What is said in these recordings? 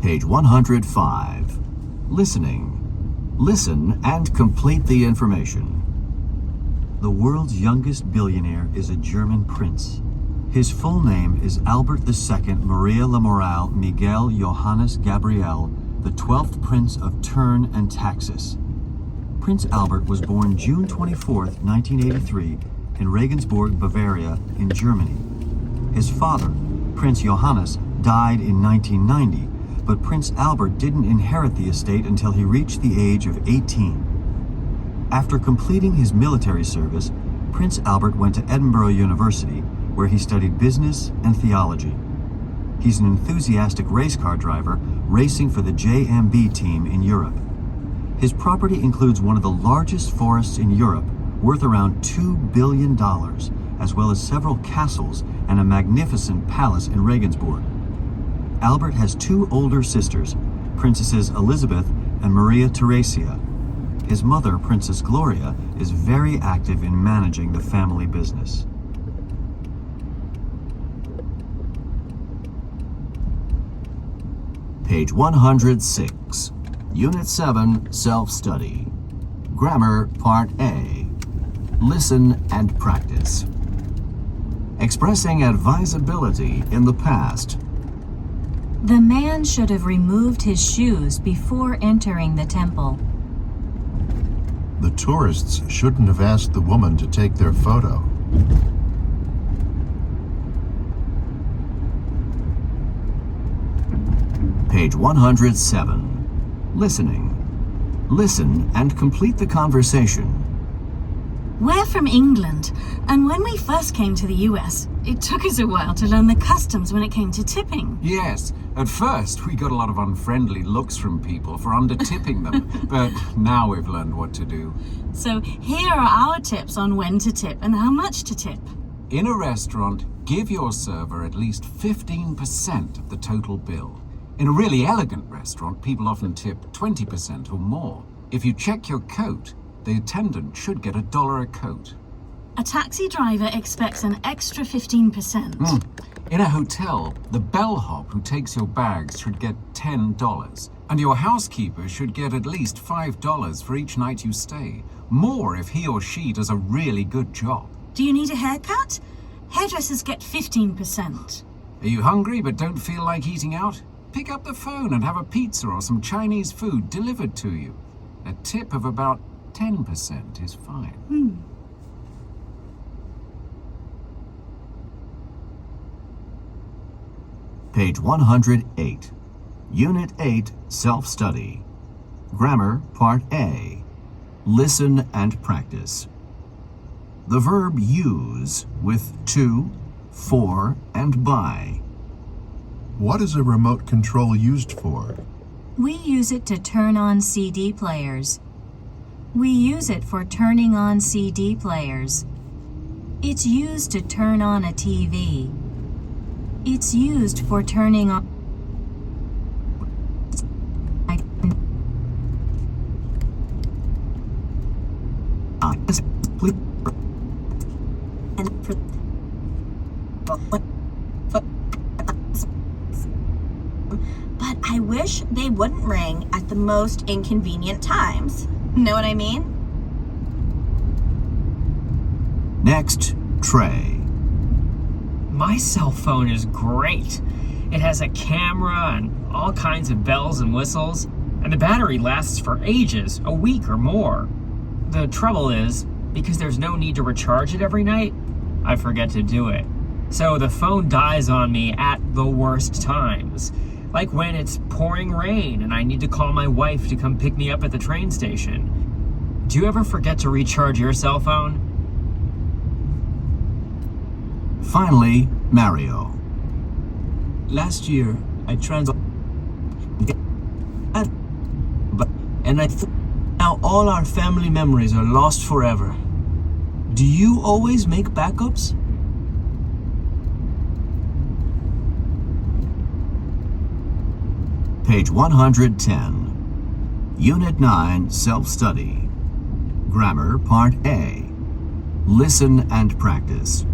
Page 105. Listening. Listen and complete the information. The world's youngest billionaire is a German prince. His full name is Albert II Maria Lamoral Miguel Johannes Gabriel, the 12th Prince of Tern and Taxis. Prince Albert was born June 24, 1983, in Regensburg, Bavaria, in Germany. His father, Prince Johannes, died in 1990, but Prince Albert didn't inherit the estate until he reached the age of 18. After completing his military service, Prince Albert went to Edinburgh University, where he studied business and theology. He's an enthusiastic race car driver, racing for the JMB team in Europe. His property includes one of the largest forests in Europe, worth around $2 billion, as well as several castles and a magnificent palace in Regensburg. Albert has two older sisters, Princesses Elizabeth and Maria Theresia. His mother, Princess Gloria, is very active in managing the family business. Page 106. Unit 7, Self-Study. Grammar, Part A. Listen and practice. Expressing advisability in the past. The man should have removed his shoes before entering the temple. The tourists shouldn't have asked the woman to take their photo. Page 107. Listening. Listen and complete the conversation. We're from England, and when we first came to the US, it took us a while to learn the customs when it came to tipping. Yes, at first we got a lot of unfriendly looks from people for under-tipping them, but now we've learned what to do. So here are our tips on when to tip and how much to tip. In a restaurant, give your server at least 15% of the total bill. In a really elegant restaurant, people often tip 20% or more. If you check your coat, the attendant should get $1 a coat. A taxi driver expects an extra 15%. In a hotel, the bellhop who takes your bags should get $10, and your housekeeper should get at least $5 for each night you stay. More if he or she does a really good job. Do you need a haircut? Hairdressers get 15%. Are you hungry but don't feel like eating out? Pick up the phone and have a pizza or some Chinese food delivered to you. A tip of about 10% is fine. Page 108. Unit 8, Self-Study. Grammar, Part A. Listen and practice. The verb use with to, for, and by. What is a remote control used for? We use it to turn on CD players. We use it for turning on CD players. It's used to turn on a TV. It's used for turning on... But I wish they wouldn't ring at the most inconvenient times. Know what I mean? Next, Trey. My cell phone is great. It has a camera and all kinds of bells and whistles, and the battery lasts for ages, a week or more. The trouble is, because there's no need to recharge it every night, I forget to do it. So the phone dies on me at the worst times. Like when it's pouring rain and I need to call my wife to come pick me up at the train station. Do you ever forget to recharge your cell phone? Finally, Mario. Last year, I and I thought now all our family memories are lost forever. Do you always make backups? Page 110. Unit 9, Self-Study. Grammar, Part A. Listen and practice.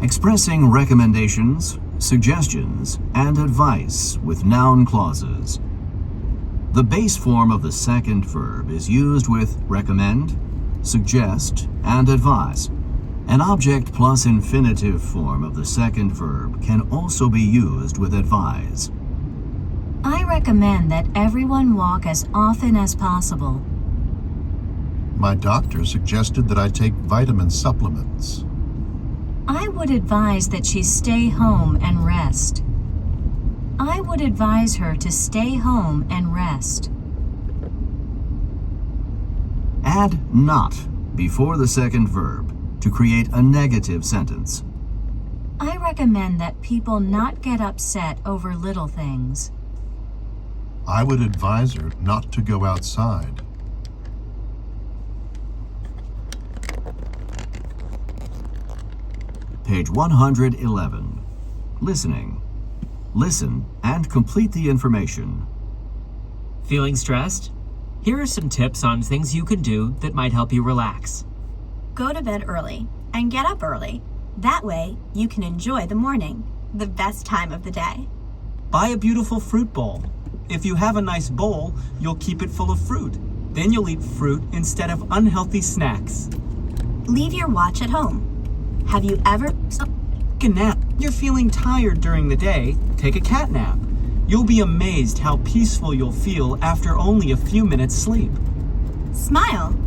Expressing recommendations, suggestions, and advice with noun clauses. The base form of the second verb is used with recommend, suggest, and advise. An object plus infinitive form of the second verb can also be used with advise. I recommend that everyone walk as often as possible. My doctor suggested that I take vitamin supplements. I would advise that she stay home and rest. I would advise her to stay home and rest. Add not before the second verb to create a negative sentence. I recommend that people not get upset over little things. I would advise her not to go outside. Page 111. Listening. Listen and complete the information. Feeling stressed? Here are some tips on things you can do that might help you relax. Go to bed early and get up early. That way, you can enjoy the morning, the best time of the day. Buy a beautiful fruit bowl. If you have a nice bowl, you'll keep it full of fruit. Then you'll eat fruit instead of unhealthy snacks. Leave your watch at home. Have you ever... Take a nap. You're feeling tired during the day, take a cat nap. You'll be amazed how peaceful you'll feel after only a few minutes sleep. Smile.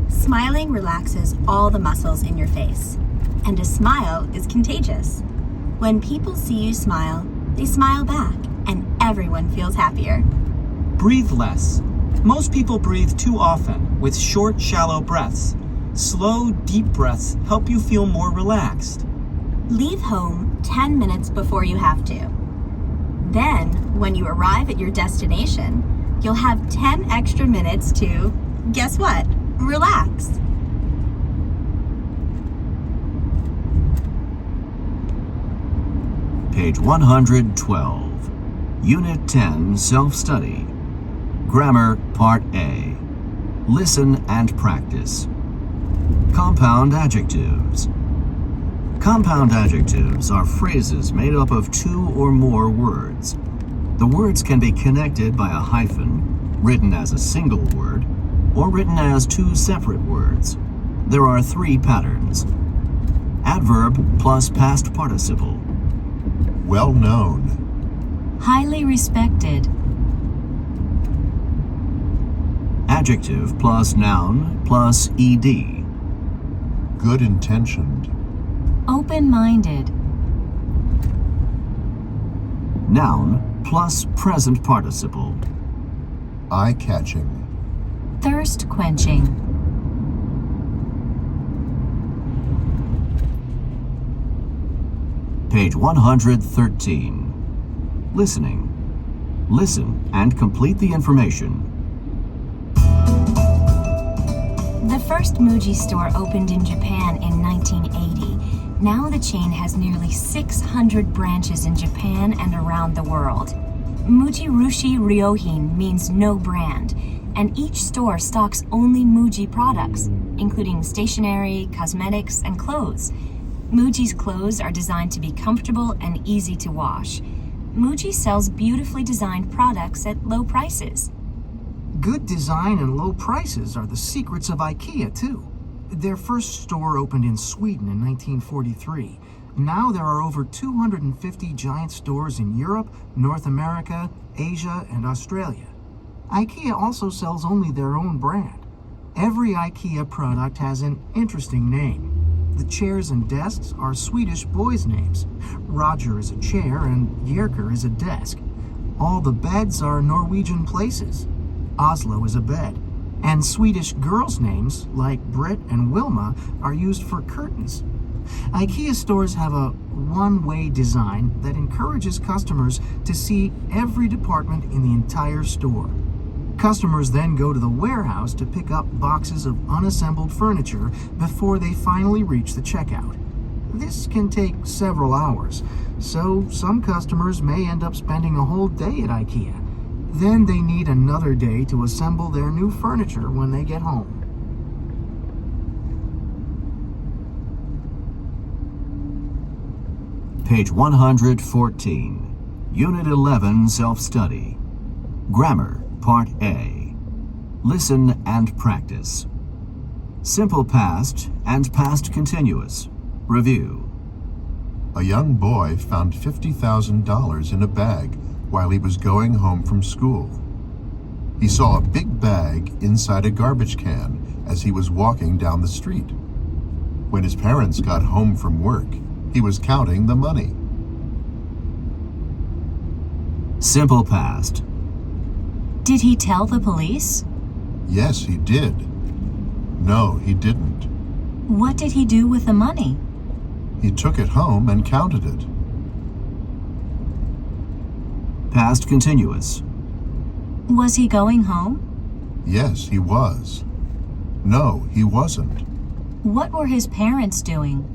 Smiling relaxes all the muscles in your face. And a smile is contagious. When people see you smile, they smile back, and everyone feels happier. Breathe less. Most people breathe too often with short, shallow breaths. Slow, deep breaths help you feel more relaxed. Leave home 10 minutes before you have to. Then, when you arrive at your destination, you'll have 10 extra minutes to, guess what? Relax. Page 112. Unit 10, Self-Study. Grammar, Part A. Listen and practice. Compound adjectives. Compound adjectives are phrases made up of two or more words. The words can be connected by a hyphen, written as a single word, or written as two separate words. There are three patterns. Adverb plus past participle. Well known. Highly respected. Adjective plus noun plus ed. Good intentioned. Open-minded. Noun plus present participle. Eye-catching. Thirst-quenching. Page 113. Listening. Listen and complete the information. The first Muji store opened in Japan in 1980. Now the chain has nearly 600 branches in Japan and around the world. Muji Rushi Ryohin means no brand, and each store stocks only Muji products, including stationery, cosmetics, and clothes. Muji's clothes are designed to be comfortable and easy to wash. Muji sells beautifully designed products at low prices. Good design and low prices are the secrets of IKEA, too. Their first store opened in Sweden in 1943. Now there are over 250 giant stores in Europe, North America, Asia, and Australia. IKEA also sells only their own brand. Every IKEA product has an interesting name. The chairs and desks are Swedish boys' names. Roger is a chair and Jerker is a desk. All the beds are Norwegian places. Oslo is a bed. And Swedish girls' names, like Britt and Wilma, are used for curtains. IKEA stores have a one-way design that encourages customers to see every department in the entire store. Customers then go to the warehouse to pick up boxes of unassembled furniture before they finally reach the checkout. This can take several hours, so some customers may end up spending a whole day at IKEA. Then they need another day to assemble their new furniture when they get home. Page 114. Unit 11, Self-Study. Grammar, Part A. Listen and practice. Simple past and past continuous. Review. A young boy found $50,000 in a bag while he was going home from school. He saw a big bag inside a garbage can as he was walking down the street. When his parents got home from work, he was counting the money. Simple past. Did he tell the police? Yes, he did. No, he didn't. What did he do with the money? He took it home and counted it. Past continuous. Was he going home? Yes, he was. No, he wasn't. What were his parents doing?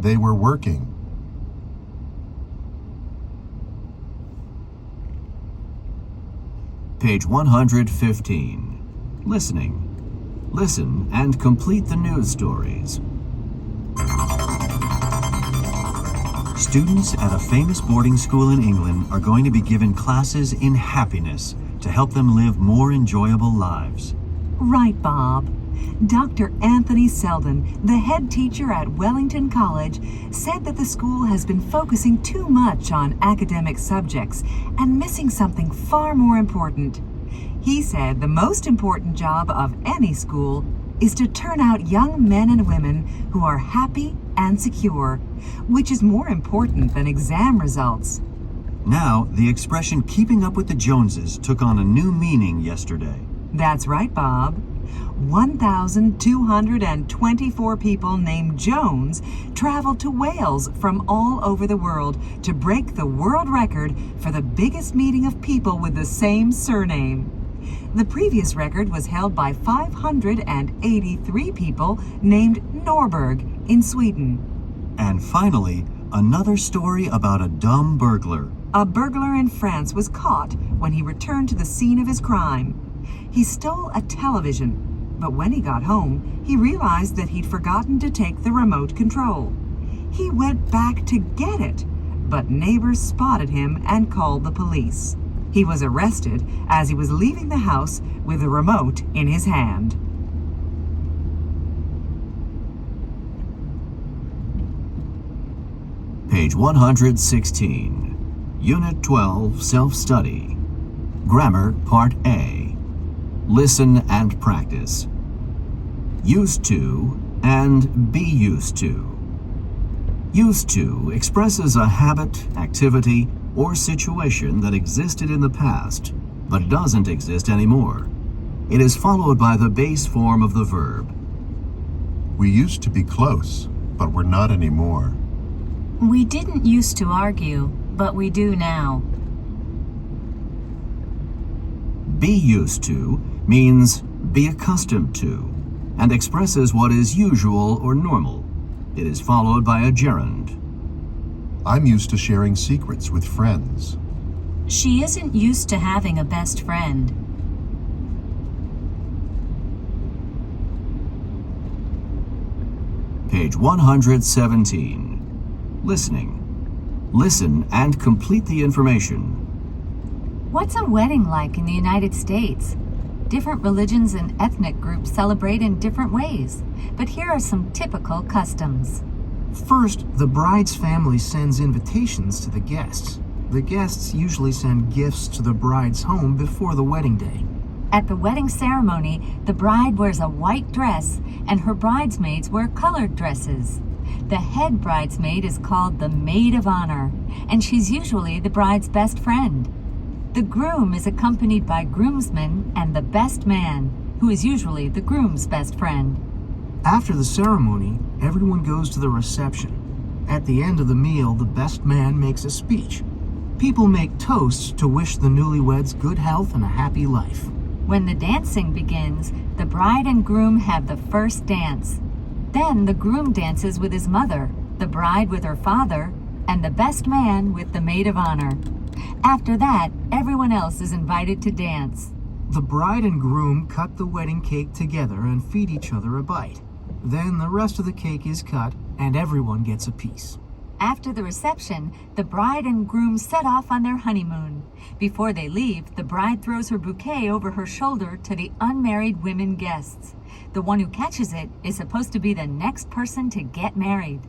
They were working. Page 115. Listening. Listen and complete the news stories. Students at a famous boarding school in England are going to be given classes in happiness to help them live more enjoyable lives. Right, Bob. Dr. Anthony Selden, the head teacher at Wellington College, said that the school has been focusing too much on academic subjects and missing something far more important. He said the most important job of any school is to turn out young men and women who are happy and secure, which is more important than exam results. Now, the expression keeping up with the Joneses took on a new meaning yesterday. That's right, Bob. 1,224 people named Jones traveled to Wales from all over the world to break the world record for the biggest meeting of people with the same surname. The previous record was held by 583 people named Norberg in Sweden. And finally, another story about a dumb burglar. A burglar in France was caught when he returned to the scene of his crime. He stole a television, but when he got home, he realized that he'd forgotten to take the remote control. He went back to get it, but neighbors spotted him and called the police. He was arrested as he was leaving the house with the remote in his hand. Page 116. Unit 12, Self-Study. Grammar, Part A. Listen and practice. Used to and be used to. Used to expresses a habit, activity, or situation that existed in the past, but doesn't exist anymore. It is followed by the base form of the verb. We used to be close, but we're not anymore. We didn't used to argue, but we do now. Be used to means be accustomed to and expresses what is usual or normal. It is followed by a gerund. I'm used to sharing secrets with friends. She isn't used to having a best friend. Page 117. Listening. Listen and complete the information. What's a wedding like in the United States? Different religions and ethnic groups celebrate in different ways, but here are some typical customs. First, the bride's family sends invitations to the guests. The guests usually send gifts to the bride's home before the wedding day. At the wedding ceremony, the bride wears a white dress and her bridesmaids wear colored dresses. The head bridesmaid is called the maid of honor, and she's usually the bride's best friend. The groom is accompanied by groomsmen and the best man, who is usually the groom's best friend. After the ceremony, everyone goes to the reception. At the end of the meal, the best man makes a speech. People make toasts to wish the newlyweds good health and a happy life. When the dancing begins, the bride and groom have the first dance. Then the groom dances with his mother, the bride with her father, and the best man with the maid of honor. After that, everyone else is invited to dance. The bride and groom cut the wedding cake together and feed each other a bite. Then the rest of the cake is cut and everyone gets a piece. After the reception, the bride and groom set off on their honeymoon. Before they leave, the bride throws her bouquet over her shoulder to the unmarried women guests. The one who catches it is supposed to be the next person to get married.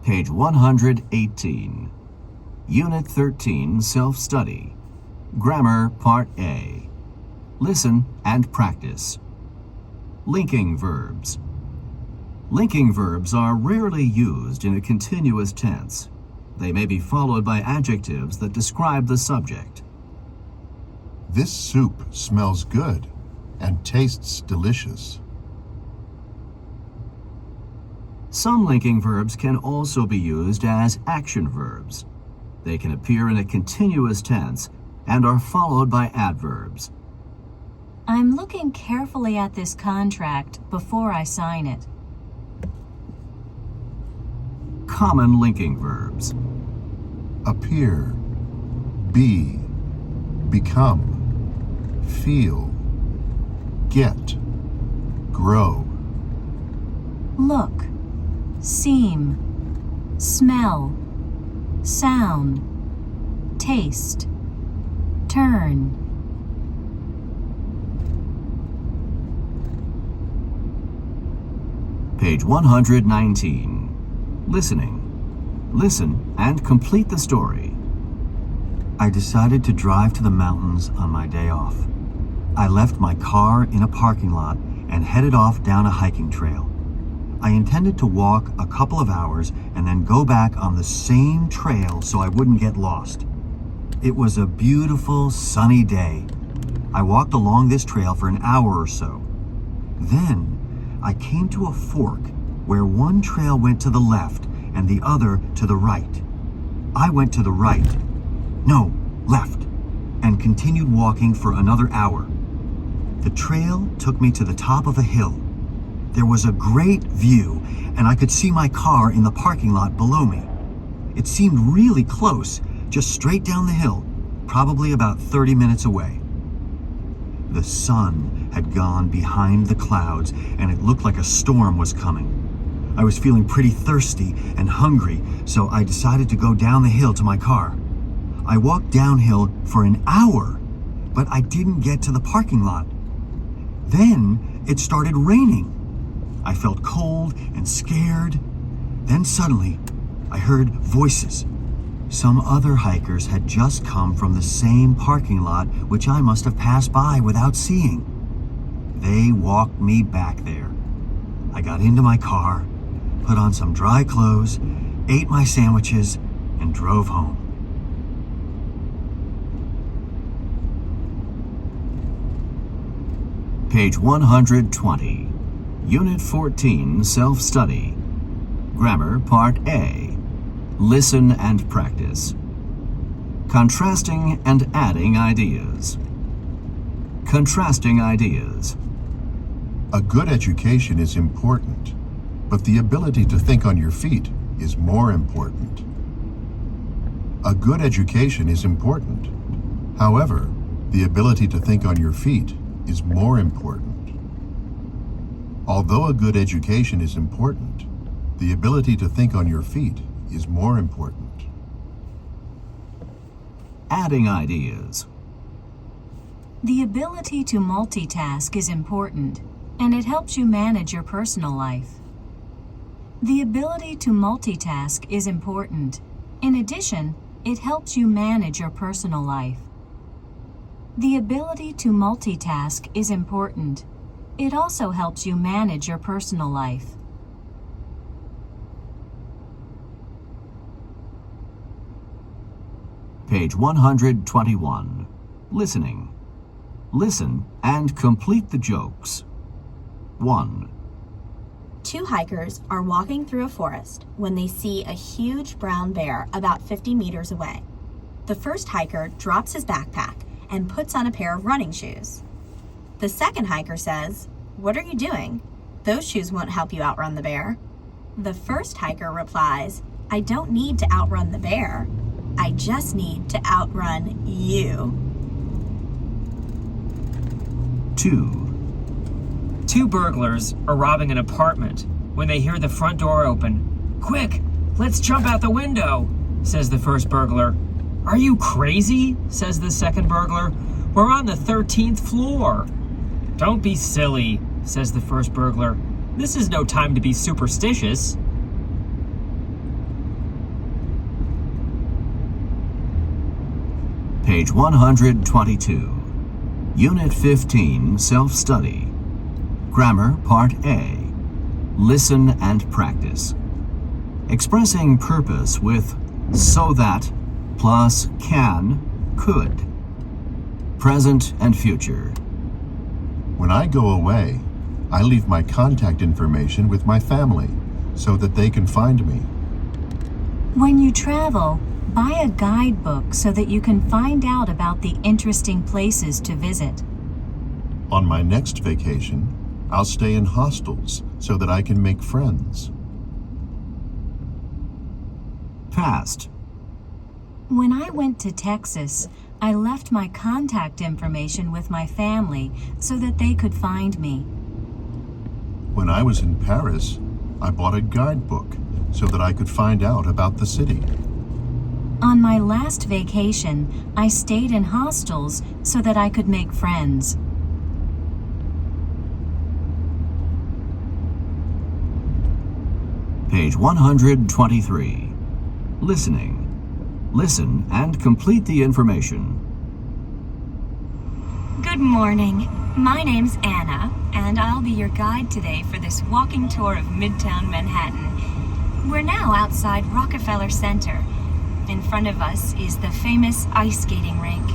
Page 118. Unit 13, Self-Study. Grammar, Part A. Listen and practice. Linking verbs. Linking verbs are rarely used in a continuous tense. They may be followed by adjectives that describe the subject. This soup smells good and tastes delicious. Some linking verbs can also be used as action verbs. They can appear in a continuous tense and are followed by adverbs. I'm looking carefully at this contract before I sign it. Common linking verbs. Appear, be, become, feel, get, grow. Look, seem, smell, sound, taste, turn. Page 119. Listening. Listen and complete the story. I decided to drive to the mountains on my day off. I left my car in a parking lot and headed off down a hiking trail. I intended to walk a couple of hours and then go back on the same trail so I wouldn't get lost. It was a beautiful, sunny day. I walked along this trail for an hour or so. Then I came to a fork where one trail went to the left and the other to the right. I went to the right, no, left, and continued walking for another hour. The trail took me to the top of a hill. There was a great view, and I could see my car in the parking lot below me. It seemed really close, just straight down the hill, probably about 30 minutes away. The sun had gone behind the clouds, and it looked like a storm was coming. I was feeling pretty thirsty and hungry, so I decided to go down the hill to my car. I walked downhill for an hour, but I didn't get to the parking lot. Then it started raining. I felt cold and scared. Then suddenly, I heard voices. Some other hikers had just come from the same parking lot, which I must have passed by without seeing. They walked me back there. I got into my car, put on some dry clothes, ate my sandwiches, and drove home. Page 120. Unit 14, Self-Study. Grammar, Part A. Listen and practice. Contrasting and adding ideas. Contrasting ideas. A good education is important, but the ability to think on your feet is more important. A good education is important. However, the ability to think on your feet is more important. Although a good education is important, the ability to think on your feet is more important. Adding ideas. The ability to multitask is important, and it helps you manage your personal life. The ability to multitask is important. In addition, it helps you manage your personal life. The ability to multitask is important. It also helps you manage your personal life. Page 121. Listening. Listen and complete the jokes. 1. Two hikers are walking through a forest when they see a huge brown bear about 50 meters away. The first hiker drops his backpack and puts on a pair of running shoes. The second hiker says, "What are you doing? Those shoes won't help you outrun the bear." The first hiker replies, "I don't need to outrun the bear. I just need to outrun you." 2. Two burglars are robbing an apartment when they hear the front door open. "Quick, let's jump out the window," says the first burglar. "Are you crazy?" says the second burglar. "We're on the 13th floor." "Don't be silly," says the first burglar. "This is no time to be superstitious." Page 122. Unit 15, Self-Study. Grammar, Part A. Listen and practice. Expressing purpose with so that plus can, could. Present and future. When I go away, I leave my contact information with my family so that they can find me. When you travel, buy a guidebook so that you can find out about the interesting places to visit. On my next vacation, I'll stay in hostels so that I can make friends. Past. When I went to Texas, I left my contact information with my family so that they could find me. When I was in Paris, I bought a guidebook so that I could find out about the city. On my last vacation, I stayed in hostels so that I could make friends. Page 123. Listening. Listen and complete the information. Good morning. My name's Anna, and I'll be your guide today for this walking tour of Midtown Manhattan. We're now outside Rockefeller Center. In front of us is the famous ice skating rink.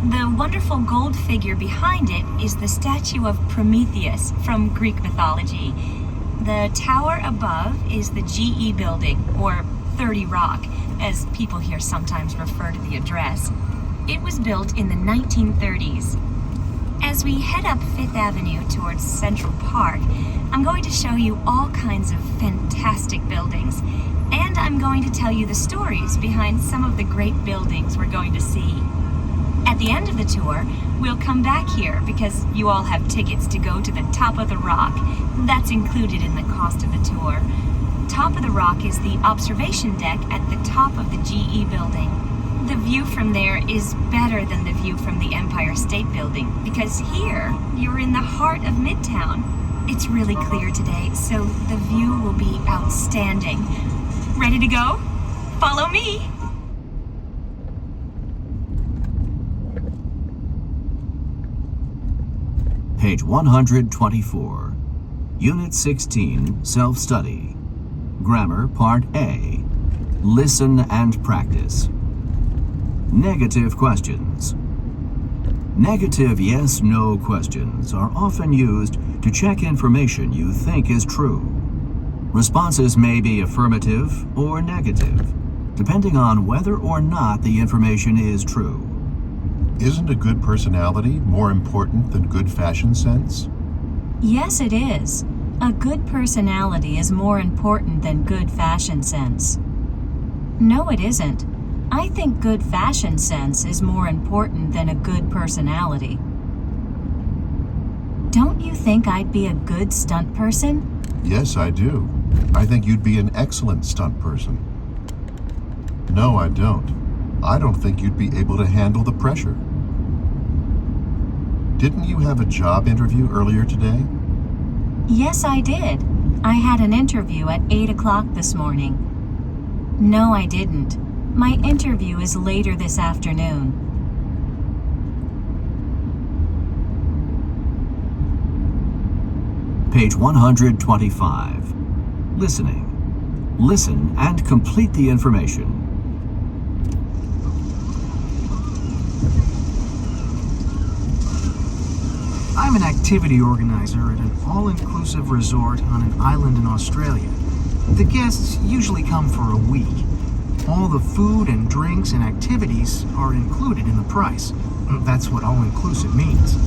The wonderful gold figure behind it is the statue of Prometheus from Greek mythology. The tower above is the GE building, or 30 Rock, as people here sometimes refer to the address. It was built in the 1930s. As we head up Fifth Avenue towards Central Park, I'm going to show you all kinds of fantastic buildings, and I'm going to tell you the stories behind some of the great buildings we're going to see. At the end of the tour, we'll come back here because you all have tickets to go to the Top of the Rock. That's included in the cost of the tour. Top of the Rock is the observation deck at the top of the GE building. The view from there is better than the view from the Empire State Building because here you're in the heart of Midtown. It's really clear today, so the view will be outstanding. Ready to go? Follow me! Page 124. Unit 16, Self-Study. Grammar, Part A. Listen and practice. Negative questions. Negative yes-no questions are often used to check information you think is true. Responses may be affirmative or negative, depending on whether or not the information is true. Isn't a good personality more important than good fashion sense? Yes, it is. A good personality is more important than good fashion sense. No, it isn't. I think good fashion sense is more important than a good personality. Don't you think I'd be a good stunt person? Yes, I do. I think you'd be an excellent stunt person. No, I don't. I don't think you'd be able to handle the pressure. Didn't you have a job interview earlier today? Yes, I did. I had an interview at 8 o'clock this morning. No, I didn't. My interview is later this afternoon. Page 125. Listening. Listen and complete the information. I'm an activity organizer at an all-inclusive resort on an island in Australia. The guests usually come for a week. All the food and drinks and activities are included in the price. That's what all-inclusive means.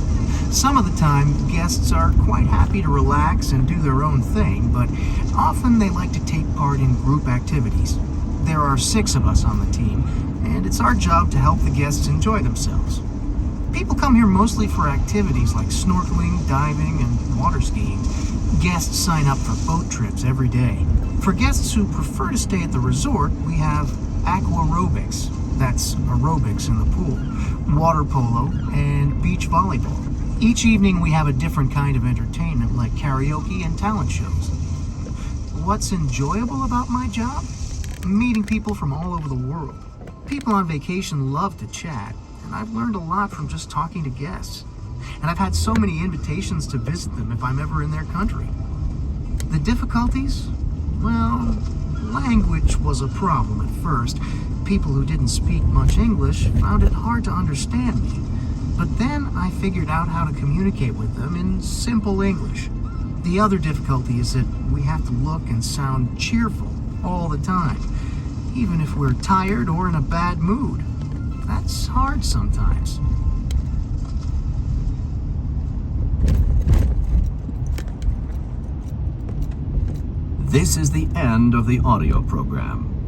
Some of the time, guests are quite happy to relax and do their own thing, but often they like to take part in group activities. There are 6 of us on the team, and it's our job to help the guests enjoy themselves. People come here mostly for activities like snorkeling, diving, and water skiing. Guests sign up for boat trips every day. For guests who prefer to stay at the resort, we have aquarobics, that's aerobics in the pool, water polo, and beach volleyball. Each evening we have a different kind of entertainment like karaoke and talent shows. What's enjoyable about my job? Meeting people from all over the world. People on vacation love to chat, and I've learned a lot from just talking to guests. And I've had so many invitations to visit them if I'm ever in their country. The difficulties? Well, language was a problem at first. People who didn't speak much English found it hard to understand me. But then I figured out how to communicate with them in simple English. The other difficulty is that we have to look and sound cheerful all the time, even if we're tired or in a bad mood. That's hard sometimes. This is the end of the audio program.